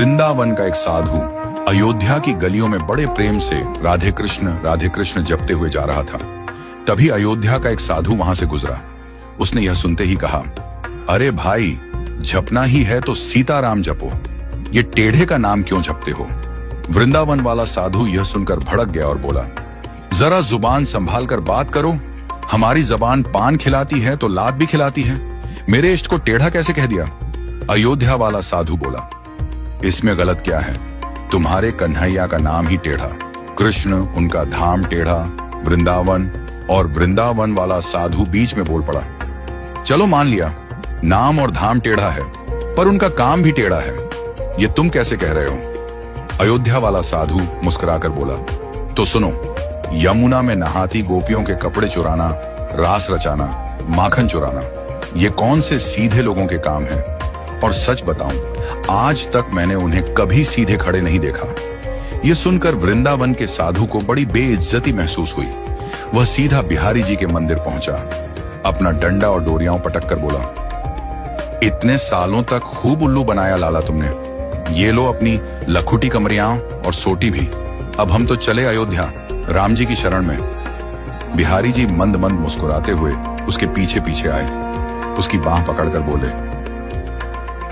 वृंदावन का एक साधु अयोध्या की गलियों में बड़े प्रेम से राधे कृष्ण जपते हुए जा रहा था। तभी अयोध्या का एक साधु वहां से गुजरा। उसने यह सुनते ही कहा, अरे भाई, जपना ही है तो सीताराम जपो, ये टेढ़े का नाम क्यों जपते हो? वृंदावन वाला साधु यह सुनकर भड़क गया और बोला, जरा जुबान संभाल कर बात करो। हमारी जबान पान खिलाती है तो लात भी खिलाती है। मेरे इष्ट को टेढ़ा कैसे कह दिया? अयोध्या वाला साधु बोला, इसमें गलत क्या है? तुम्हारे कन्हैया का नाम ही टेढ़ा, कृष्ण उनका धाम टेढ़ा, वृंदावन। और वृंदावन वाला साधु बीच में बोल पड़ा, चलो मान लिया नाम और धाम टेढ़ा है, पर उनका काम भी टेढ़ा है, ये तुम कैसे कह रहे हो? अयोध्या वाला साधु मुस्कुराकर बोला, तो सुनो, यमुना में नहाती गोपियों के कपड़े चुराना, रास रचाना, माखन चुराना, ये कौन से सीधे लोगों के काम है? और सच बताऊं, आज तक मैंने उन्हें कभी सीधे खड़े नहीं देखा। यह सुनकर वृंदावन के साधु को बड़ी बेइज्जती महसूस हुई। वह सीधा बिहारी जी के मंदिर पहुंचा, अपना डंडा और डोरियां पटक कर बोला, इतने सालों तक खूब उल्लू बनाया लाला तुमने, ये लो अपनी लखुटी कमरियां और सोटी भी। अब हम तो चले अयोध्या, राम जी की शरण में। बिहारी जी मंद मंद मुस्कुराते हुए उसके पीछे पीछे आए, उसकी बांह पकड़कर बोले,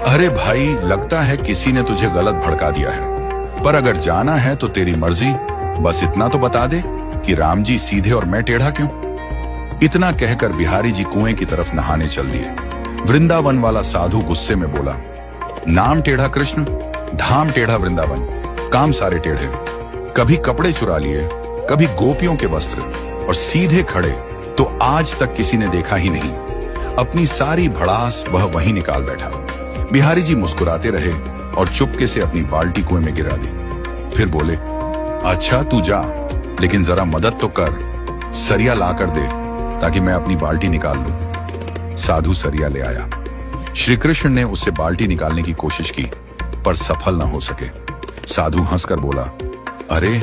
अरे भाई, लगता है किसी ने तुझे गलत भड़का दिया है, पर अगर जाना है तो तेरी मर्जी। बस इतना तो बता दे कि राम जी सीधे और मैं टेढ़ा क्यों? इतना कहकर बिहारी जी कुएं की तरफ नहाने चल दिए। वृंदावन वाला साधु गुस्से में बोला, नाम टेढ़ा कृष्ण, धाम टेढ़ा वृंदावन, काम सारे टेढ़े। कभी कपड़े चुरा लिए, कभी गोपियों के वस्त्र, और सीधे खड़े तो आज तक किसी ने देखा ही नहीं। अपनी सारी भड़ास वह वहीं निकाल बैठा। बिहारी जी मुस्कुराते रहे और चुपके से अपनी बाल्टी कुएं में गिरा दी। फिर बोले, अच्छा तू जा, लेकिन जरा मदद तो कर, सरिया ला कर दे ताकि मैं अपनी बाल्टी निकाल लूं। साधु सरिया ले आया। श्री कृष्ण ने उससे बाल्टी निकालने की कोशिश की, पर सफल न हो सके। साधु हंसकर बोला, अरे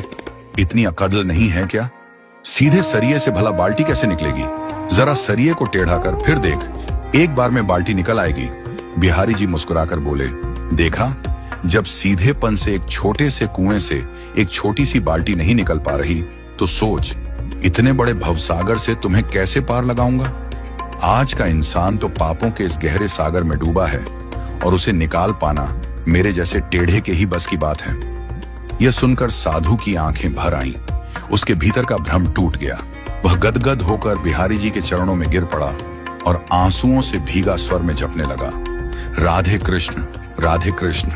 इतनी अकड़ नहीं है क्या? सीधे सरिये से भला बाल्टी कैसे निकलेगी? जरा सरिये को टेढ़ा कर फिर देख, एक बार में बाल्टी निकल आएगी। बिहारी जी मुस्कुराकर बोले, देखा, जब सीधेपन से एक छोटे से कुएं से एक छोटी सी बाल्टी नहीं निकल पा रही, तो सोच, इतने बड़े भवसागर से तुम्हें कैसे पार लगाऊंगा? आज का इंसान तो पापों के इस गहरे सागर में डूबा है, और उसे निकाल पाना मेरे जैसे टेढ़े के ही बस की बात है। यह सुनकर साधु की आंखें भर आईं, उसके भीतर का भ्रम टूट गया। वह गदगद होकर बिहारी जी के चरणों में गिर पड़ा और आंसुओं से भीगा स्वर में जपने लगा, राधे कृष्ण, राधे कृष्ण।